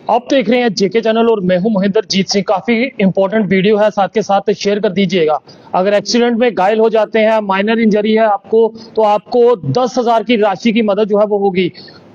आप देख रहे हैं जेके चैनल और मैं हूं महेंद्र जीत सिंह। काफी इंपॉर्टेंट वीडियो है, साथ के साथ शेयर कर दीजिएगा। अगर एक्सीडेंट में घायल हो जाते हैं, माइनर इंजरी है आपको, तो आपको 10,000 की राशि की मदद जो है वो होगी।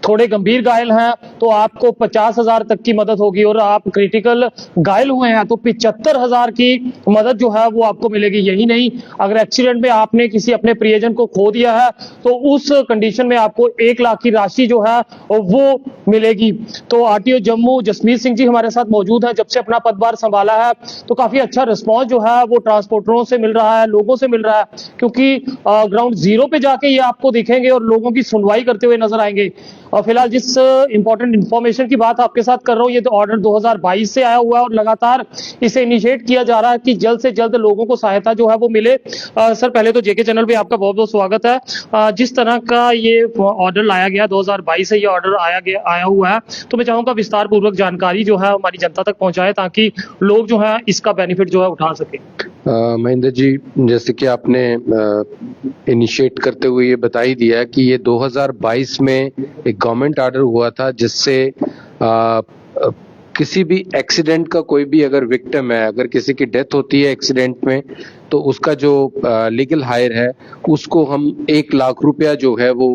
थोड़े गंभीर घायल हैं तो आपको 50,000 तक की मदद होगी, और आप क्रिटिकल घायल हुए हैं तो 75,000 की मदद जो है वो आपको मिलेगी। यही नहीं, अगर एक्सीडेंट में आपने किसी अपने प्रियजन को खो दिया है तो उस कंडीशन में आपको 1 लाख की राशि जो है वो मिलेगी। तो आरटीओ जम्मू जसमीत सिंह जी हमारे साथ मौजूद है। जब से अपना पदभार संभाला है तो काफी अच्छा रिस्पॉन्स जो है वो ट्रांसपोर्टरों से मिल रहा है, लोगों से मिल रहा है, क्योंकि ग्राउंड जीरो पे जाके ये आपको दिखेंगे और लोगों की सुनवाई करते हुए नजर आएंगे। और फिलहाल जिस इंपॉर्टेंट इंफॉर्मेशन की बात आपके साथ कर रहा हूँ, ये तो ऑर्डर 2022 से आया हुआ है और लगातार इसे इनिशिएट किया जा रहा है कि जल्द से जल्द लोगों को सहायता जो है वो मिले। सर, पहले तो जेके चैनल पे आपका बहुत बहुत स्वागत है। जिस तरह का ये ऑर्डर लाया गया 2022 से ये ऑर्डर आया हुआ है, तो मैं चाहूंगा विस्तार पूर्वक जानकारी जो है हमारी जनता तक पहुंचाए ताकि लोग जो है इसका बेनिफिट जो है उठा सके। महेंद्र जी, जैसे कि आपने इनिशिएट करते हुए ये बता ही दिया कि ये 2022 में एक गवर्नमेंट ऑर्डर हुआ था, जिससे किसी भी एक्सीडेंट का कोई भी अगर विक्टिम है, अगर किसी की डेथ होती है एक्सीडेंट में, तो उसका जो लीगल हायर है उसको हम 1 लाख रुपया जो है वो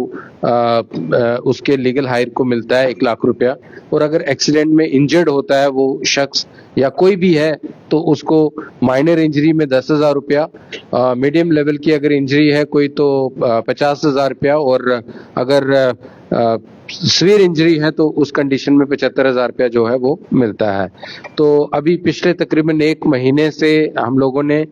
उसके लीगल हायर को मिलता है, 1 लाख रुपया। और अगर एक्सीडेंट में इंजर्ड होता है वो शख्स या कोई भी है तो उसको माइनर इंजरी में 10,000 रुपया, मीडियम लेवल की अगर इंजरी है कोई तो 50,000 रुपया, और अगर सीवियर इंजरी है तो उस कंडीशन में 75,000 रुपया जो है वो मिलता है। तो अभी पिछले तकरीबन 1 महीने से हम लोगों ने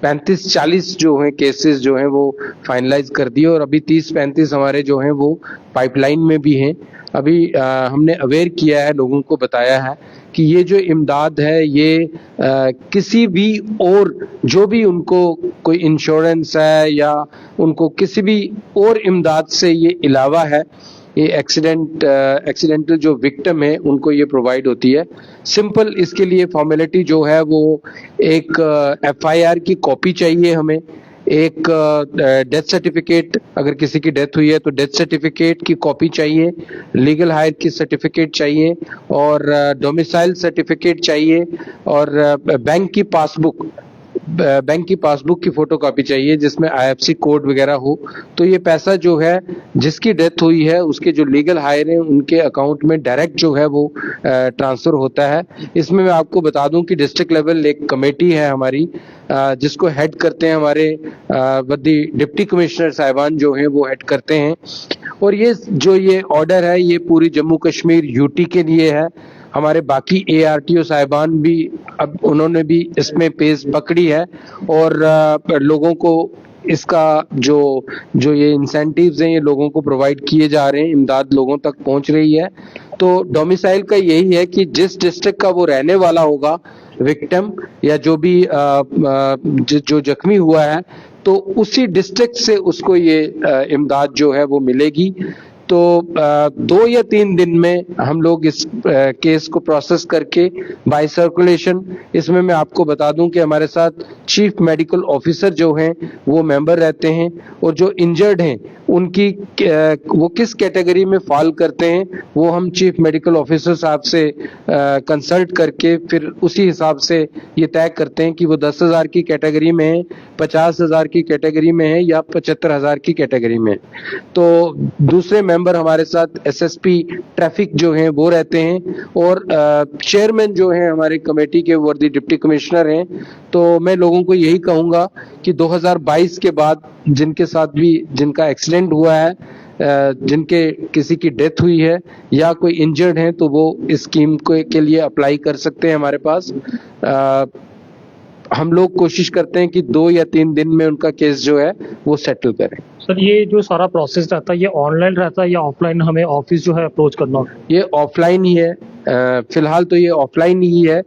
35-40 जो हैं केसेस जो हैं वो फाइनलाइज कर दिए, और अभी 30-35 हमारे जो हैं वो पाइपलाइन में भी हैं। अभी हमने अवेयर किया है, लोगों को बताया है कि ये जो इमदाद है ये किसी भी और जो भी उनको कोई इंश्योरेंस है या उनको किसी भी और इमदाद से ये अलावा है, ये एक्सीडेंटल जो विक्टिम है उनको ये प्रोवाइड होती है। सिंपल इसके लिए फॉर्मेलिटी जो है वो एक एफआईआर की कॉपी चाहिए हमें, एक डेथ सर्टिफिकेट, अगर किसी की डेथ हुई है तो डेथ सर्टिफिकेट की कॉपी चाहिए, लीगल हायर की सर्टिफिकेट चाहिए, और डोमिसाइल सर्टिफिकेट चाहिए, और बैंक की पासबुक की फोटोकॉपी चाहिए जिसमें आईएफएससी कोड वगैरह हो। तो ये पैसा जो है जिसकी डेथ हुई है उसके जो लीगल हायर हैं उनके अकाउंट में डायरेक्ट जो है वो ट्रांसफर होता है। इसमें मैं आपको बता दूं कि डिस्ट्रिक्ट लेवल एक कमेटी है हमारी, जिसको हेड करते हैं हमारे वर्दी डिप्टी कमिश्नर साहिबान जो हैं वो हेड करते हैं। और ये ऑर्डर है ये पूरी जम्मू कश्मीर यूटी के लिए है। हमारे बाकी एआरटीओ साहिबान भी अब उन्होंने भी इसमें पेस पकड़ी है, और लोगों को इसका जो ये इंसेंटिव्स हैं ये लोगों को प्रोवाइड किए जा रहे हैं, इमदाद लोगों तक पहुंच रही है। तो डोमिसाइल का यही है कि जिस डिस्ट्रिक्ट का वो रहने वाला होगा विक्टिम या जो भी जो जख्मी हुआ है, तो उसी डिस्ट्रिक्ट से उसको ये इमदाद जो है वो मिलेगी। तो 2 या 3 दिन में हम लोग इस केस को प्रोसेस करके बाय सर्कुलेशन, इसमें मैं आपको बता दूं कि हमारे साथ चीफ मेडिकल ऑफिसर जो हैं वो मेंबर रहते हैं, और जो इंजर्ड हैं उनकी वो किस कैटेगरी में फॉल करते हैं वो हम चीफ मेडिकल ऑफिसर साहब से कंसल्ट करके फिर उसी हिसाब से ये तय करते हैं कि वो 10,000 की कैटेगरी में है, 50,000 की कैटेगरी में है या 75,000 की कैटेगरी में। तो दूसरे मेंबर हमारे साथ एसएसपी ट्रैफिक जो हैं वो रहते हैं, और चेयरमैन जो हैं हमारे कमेटी के वर्दी डिप्टी कमिश्नर हैं। तो मैं लोगों को यही कहूंगा कि 2022 के बाद जिनके साथ भी जिनका एक्सीडेंट हुआ है, जिनके किसी की डेथ हुई है या कोई इंजर्ड है, तो वो इस स्कीम के लिए अप्लाई कर सकते हैं हमारे पास। हम लोग कोशिश करते हैं कि 2 या 3 दिन में उनका केस जो है वो सेटल करें। सर, ये जो सारा प्रोसेस रहता है ये ऑनलाइन रहता है या ऑफलाइन हमें ऑफिस जो है अप्रोच करना होता है? ये ऑफलाइन ही है, फिलहाल तो ये ऑफलाइन ही है।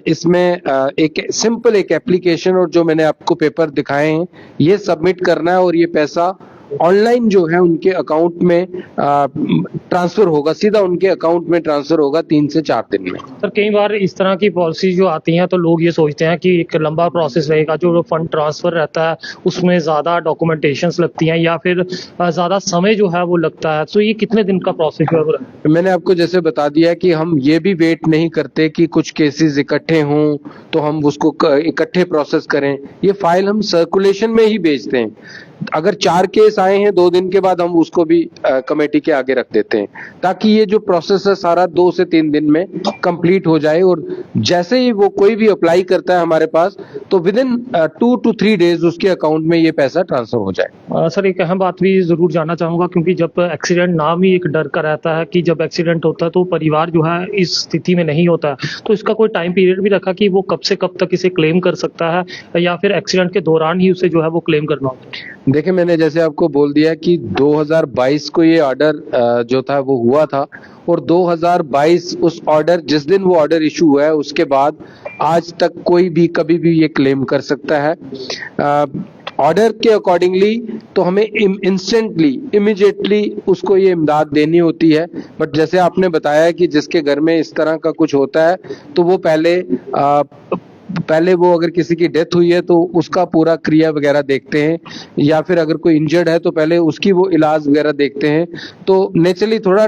इसमें एक सिंपल एक एप्लीकेशन और जो मैंने आपको पेपर दिखाए हैं ये सबमिट करना है, और ये पैसा ऑनलाइन जो है उनके अकाउंट में ट्रांसफर होगा, सीधा उनके अकाउंट में ट्रांसफर होगा 3 से 4 दिन में। सर कई बार इस तरह की पॉलिसी जो आती हैं तो लोग ये सोचते हैं कि एक लंबा प्रोसेस रहेगा, जो फंड ट्रांसफर रहता है उसमें ज़्यादा डॉक्यूमेंटेशंस लगती हैं या फिर ज़्यादा समय जो है वो लगता है, तो ये कितने दिन का प्रोसेस है वो रहता है? मैंने आपको जैसे बता दिया कि हम ये भी वेट नहीं करते कि कुछ केसेस इकट्ठे हों तो हम उसको इकट्ठे प्रोसेस करें। ये फाइल हम सर्कुलेशन में ही भेजते हैं। अगर 4 केस आए हैं 2 दिन के बाद हम उसको भी कमेटी के आगे रख देते हैं, ताकि ये जो प्रोसेस है सारा 2 से 3 दिन में कंप्लीट हो जाए। और जैसे ही वो कोई भी अप्लाई करता है हमारे पास, तो विद इन 2 to 3 डेज उसके अकाउंट में ये पैसा ट्रांसफर हो जाए। सर एक अहम बात भी ज़रूर जानना चाहूँगा, क्योंकि जब एक्सीडेंट नाम ही एक डर का रहता है कि जब एक्सीडेंट होता है तो परिवार जो है इस स्थिति में नहीं होता है, तो इसका कोई टाइम पीरियड भी रखा कि वो कब से कब तक इसे क्लेम कर सकता है या फिर एक्सीडेंट के दौरान ही उसे जो है वो क्लेम करना होता है? देखिए, मैंने जैसे आपको बोल दिया कि 2022 को ये ऑर्डर जो था वो हुआ था, और 2022 उस ऑर्डर, जिस दिन वो ऑर्डर इशू हुआ है उसके बाद आज तक कोई भी कभी भी ये क्लेम कर सकता है। ऑर्डर के अकॉर्डिंगली तो हमें इंस्टेंटली इमीडिएटली उसको ये इमदाद देनी होती है। बट जैसे आपने बताया कि जिसके घर में इस तरह का कुछ होता है तो वो पहले वो अगर किसी की डेथ हुई है तो उसका पूरा क्रिया वगैरह देखते हैं, या फिर अगर कोई इंजर्ड है तो पहले उसकी वो इलाज वगैरह देखते हैं। तो नेचुरली थोड़ा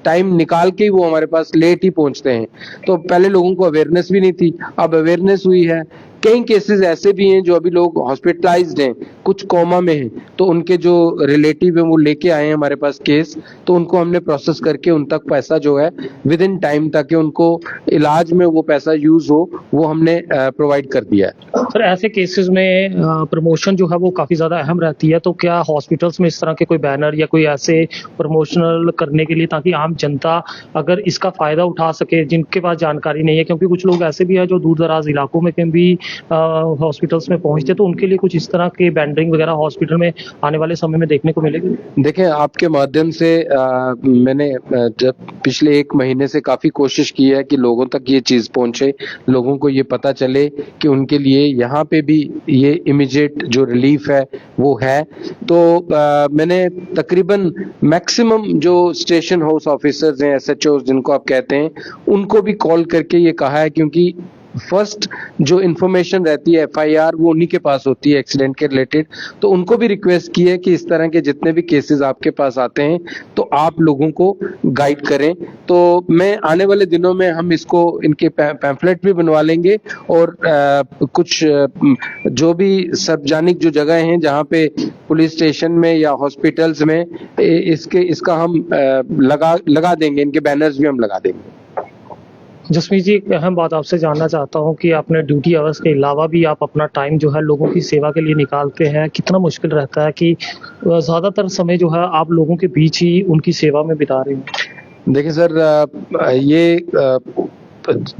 टाइम निकाल के ही वो हमारे पास लेट ही पहुंचते हैं। तो पहले लोगों को अवेयरनेस भी नहीं थी, अब अवेयरनेस हुई है। कई केसेस ऐसे भी हैं जो अभी लोग हॉस्पिटलाइज्ड हैं, कुछ कोमा में हैं, तो उनके जो रिलेटिव हैं वो लेके आए हैं हमारे पास केस, तो उनको हमने प्रोसेस करके उन तक पैसा जो है विद इन टाइम, ताकि उनको इलाज में वो पैसा यूज हो, वो हमने प्रोवाइड कर दिया है। सर ऐसे केसेस में प्रमोशन जो है वो काफ़ी ज़्यादा अहम रहती है, तो क्या हॉस्पिटल्स में इस तरह के कोई बैनर या कोई ऐसे प्रमोशनल करने के लिए, ताकि आम जनता अगर इसका फ़ायदा उठा सके जिनके पास जानकारी नहीं है, क्योंकि कुछ लोग ऐसे भी हैं जो दूर दराज इलाकों में कहीं भी हॉस्पिटल्स में पहुंचते, तो उनके लिए कुछ इस तरह के बैंडरिंग वगैरह हॉस्पिटल में आने वाले समय में देखने को मिलेगी? देखें, आपके माध्यम से मैंने जब पिछले 1 महीने से काफी कोशिश की है कि लोगों तक ये चीज पहुंचे, लोगों को ये पता चले कि उनके लिए यहाँ पे भी ये इमीडिएट जो रिलीफ है वो है। तो मैंने तकरीबन मैक्सिमम जो स्टेशन हाउस ऑफिसर्स हैं, SHOs जिनको आप कहते हैं, उनको भी कॉल करके ये कहा है, क्योंकि फर्स्ट जो इन्फॉर्मेशन रहती है FIR वो उन्हीं के पास होती है एक्सीडेंट के रिलेटेड। तो उनको भी रिक्वेस्ट की है कि इस तरह के जितने भी केसेस आपके पास आते हैं तो आप लोगों को गाइड करें। तो मैं आने वाले दिनों में हम इसको इनके पैम्फलेट भी बनवा लेंगे, और कुछ जो भी सार्वजनिक जो जगह हैं जहाँ पे पुलिस स्टेशन में या हॉस्पिटल्स में इसका हम लगा देंगे, इनके बैनर्स भी हम लगा देंगे। जसमीत जी, एक अहम बात आपसे जानना चाहता हूं कि अपने ड्यूटी आवर्स के अलावा भी आप अपना टाइम जो है लोगों की सेवा के लिए निकालते हैं। कितना मुश्किल रहता है कि ज़्यादातर समय जो है आप लोगों के बीच ही उनकी सेवा में बिता रहे हैं? देखिए सर,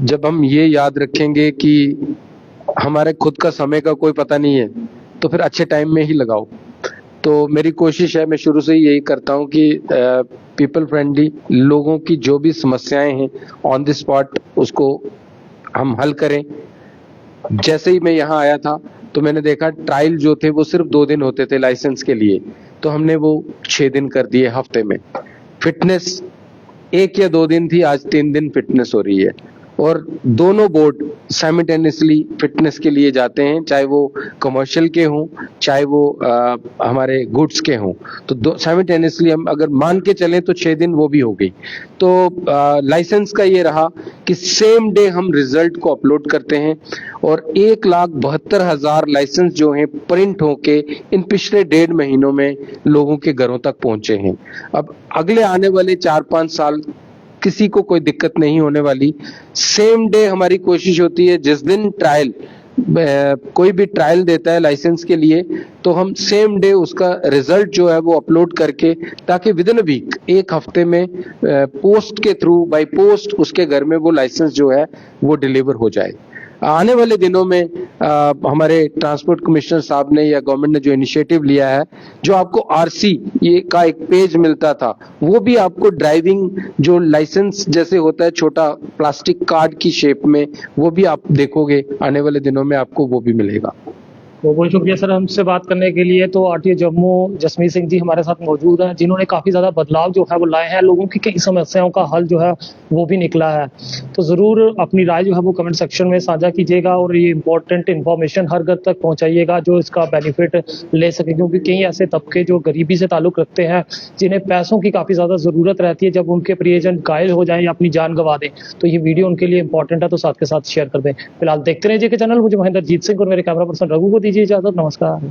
जब हम ये याद रखेंगे कि हमारे खुद का समय का कोई पता नहीं है, तो फिर अच्छे टाइम में ही लगाओ। तो मेरी कोशिश है, मैं शुरू से ही यही करता हूँ कि पीपल फ्रेंडली, लोगों की जो भी समस्याएं हैं ऑन द स्पॉट उसको हम हल करें। जैसे ही मैं यहाँ आया था तो मैंने देखा ट्रायल जो थे वो सिर्फ 2 दिन होते थे लाइसेंस के लिए, तो हमने वो 6 दिन कर दिए हफ्ते में। फिटनेस 1 या 2 दिन थी, आज 3 दिन फिटनेस हो रही है। और दोनों बोर्ड साइमल्टेनियसली फिटनेस के लिए जाते हैं, चाहे वो कमर्शियल के हों चाहे वो हमारे गुड्स के हों। तो साइमल्टेनियसली हम अगर मान के चलें तो 6 दिन वो भी हो गई। तो लाइसेंस का ये रहा कि सेम डे हम रिजल्ट को अपलोड करते हैं, और 1,72,000 लाइसेंस जो हैं प्रिंट होके इन पिछले 1.5 महीनों में लोगों के घरों तक पहुंचे हैं। अब अगले आने वाले 4-5 साल किसी को कोई दिक्कत नहीं होने वाली। सेम डे हमारी कोशिश होती है, जिस दिन ट्रायल कोई भी ट्रायल देता है लाइसेंस के लिए, तो हम सेम डे उसका रिजल्ट जो है वो अपलोड करके, ताकि विद इन अ वीक, 1 हफ्ते में पोस्ट के थ्रू, बाय पोस्ट उसके घर में वो लाइसेंस जो है वो डिलीवर हो जाए। आने वाले दिनों में हमारे ट्रांसपोर्ट कमिश्नर साहब ने या गवर्नमेंट ने जो इनिशिएटिव लिया है, जो आपको RC ये का एक पेज मिलता था, वो भी आपको ड्राइविंग जो लाइसेंस जैसे होता है छोटा प्लास्टिक कार्ड की शेप में, वो भी आप देखोगे आने वाले दिनों में आपको वो भी मिलेगा। बहुत बहुत शुक्रिया सर हमसे बात करने के लिए। तो आरटीओ जम्मू जसमीत सिंह जी हमारे साथ मौजूद हैं, जिन्होंने काफ़ी ज़्यादा बदलाव जो है वो लाए हैं, लोगों की कई समस्याओं का हल जो है वो भी निकला है। तो ज़रूर अपनी राय जो है वो कमेंट सेक्शन में साझा कीजिएगा और ये इंपॉर्टेंट इन्फॉर्मेशन हर घर तक पहुँचाइएगा जो इसका बेनिफिट ले सके, क्योंकि कई ऐसे तबके जो गरीबी से ताल्लुक़ रखते हैं, जिन्हें पैसों की काफ़ी ज़्यादा ज़रूरत रहती है, जब उनके प्रियजन घायल हो जाएं या अपनी जान गंवा दें, तो ये वीडियो उनके लिए इंपॉर्टेंट है, तो साथ के साथ शेयर कर दें। फिलहाल देखते रहिए जेके चैनल। मुझे महेंद्र जीत सिंह और मेरे कैमरा पर्सन रघु को दीजिए इजाज़त। नमस्कार।